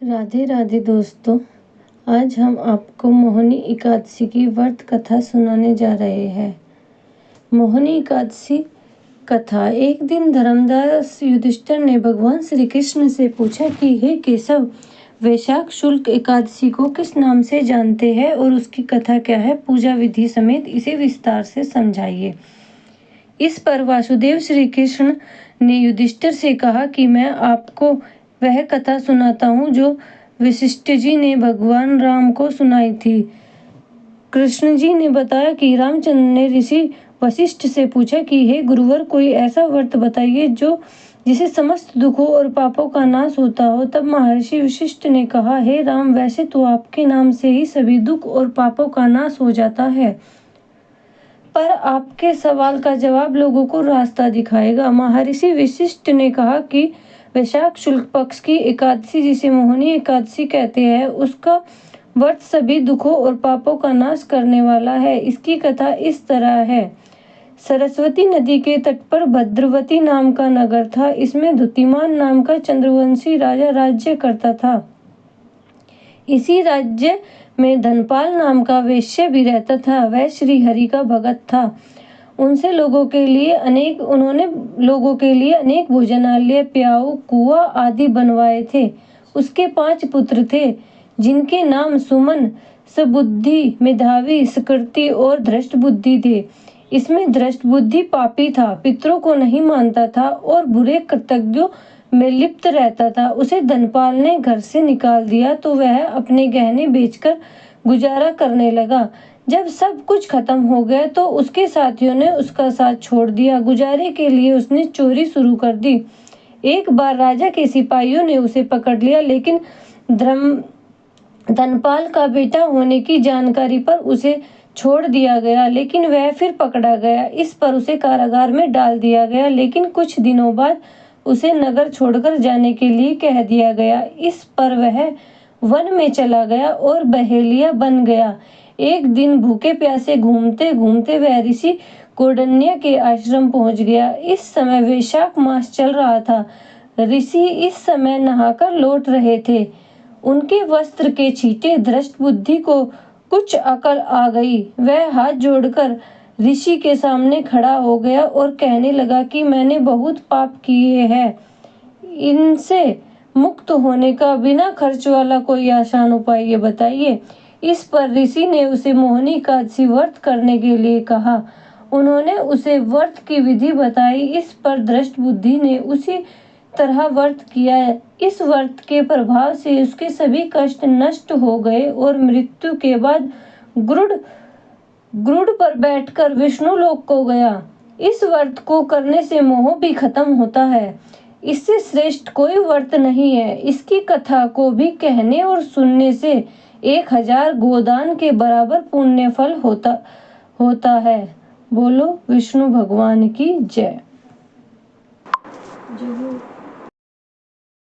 राधे राधे दोस्तों, आज हम आपको मोहिनी एकादशी की व्रत कथा सुनाने जा रहे हैं। मोहिनी एकादशी कथा। एक दिन धर्मदास युधिष्ठिर ने भगवान श्री कृष्ण से पूछा कि हे केशव, वैशाख शुक्ल एकादशी को किस नाम से जानते हैं और उसकी कथा क्या है? पूजा विधि समेत इसे विस्तार से समझाइए। इस पर वासुदेव श्री कृष्ण ने युधिष्ठिर से कहा कि मैं आपको वह कथा सुनाता हूँ जो वशिष्ठ जी ने भगवान राम को सुनाई थी। कृष्ण जी ने बताया कि रामचंद्र ने ऋषि वशिष्ठ से पूछा कि हे गुरुवर, कोई ऐसा व्रत बताइए जिसे समस्त दुखों और पापों का नाश होता हो। तब महर्षि वशिष्ठ ने कहा, हे राम, वैसे तो आपके नाम से ही सभी दुख और पापों का नाश हो जाता है, पर आपके सवाल का जवाब लोगों को रास्ता दिखाएगा। महर्षि वशिष्ठ ने कहा कि वैशाख शुक्ल पक्ष की एकादशी, जिसे मोहिनी एकादशी कहते हैं, उसका व्रत सभी दुखों और पापों का नाश करने वाला है। इसकी कथा इस तरह है। सरस्वती नदी के तट पर भद्रवती नाम का नगर था। इसमें धुतिमान नाम का चंद्रवंशी राजा राज्य करता था। इसी राज्य में धनपाल नाम का वैश्य भी रहता था। वह श्री हरि का भगत था। उन्होंने लोगों के लिए अनेक भोजनालय, प्याऊ, कुआं आदि बनवाए थे। उसके 5 पुत्र थे, जिनके नाम सुमन, सुबुद्धि, मेधावी, सुकृति और धृष्टबुद्धि थे। इसमें धृष्टबुद्धि पापी था, पितरों को नहीं मानता था और बुरे कृत्यों में लिप्त रहता था। उसे धनपाल ने घर से निकाल दिया तो वह अपने गहने बेचकर गुजारा करने लगा। जब सब कुछ खत्म हो गया तो उसके साथियों ने उसका साथ छोड़ दिया। गुजारे के लिए उसने चोरी शुरू कर दी। एक बार राजा के सिपाहियों ने उसे पकड़ लिया, लेकिन धनपाल का बेटा होने की जानकारी पर उसे छोड़ दिया गया, लेकिन वह फिर पकड़ा गया। इस पर उसे कारागार में डाल दिया गया, लेकिन कुछ दिनों बाद उसे नगर छोड़कर जाने के लिए कह दिया गया। इस पर वह वन में चला गया और बहेलिया बन गया। एक दिन भूखे प्यासे घूमते घूमते वह ऋषि कौंडिन्य के आश्रम पहुंच गया। इस समय वैशाख मास चल रहा था। ऋषि इस समय नहाकर लौट रहे थे। उनके वस्त्र के छींटे धृष्टबुद्धि को कुछ अकल आ गई। वह हाथ जोड़कर ऋषि के सामने खड़ा हो गया और कहने लगा कि मैंने बहुत पाप किए हैं। इनसे मुक्त होने का बिना खर्च वाला कोई आसान उपाय ये बताइए। इस पर ऋषि ने उसे मोहिनी एकादशी व्रत करने के लिए कहा। उन्होंने उसे व्रत की विधि बताई। इस पर धृष्टबुद्धि ने उसी तरह व्रत किया। इस व्रत के प्रभाव से उसके सभी कष्ट नष्ट हो गए और मृत्यु के बाद गरुड़ पर बैठकर विष्णु लोक को गया। इस व्रत को करने से मोह भी खत्म होता है। इससे श्रेष्ठ कोई व्रत नहीं है। इसकी कथा को भी कहने और सुनने से 1000 गोदान के बराबर पुण्य फल होता है। बोलो विष्णु भगवान की जय।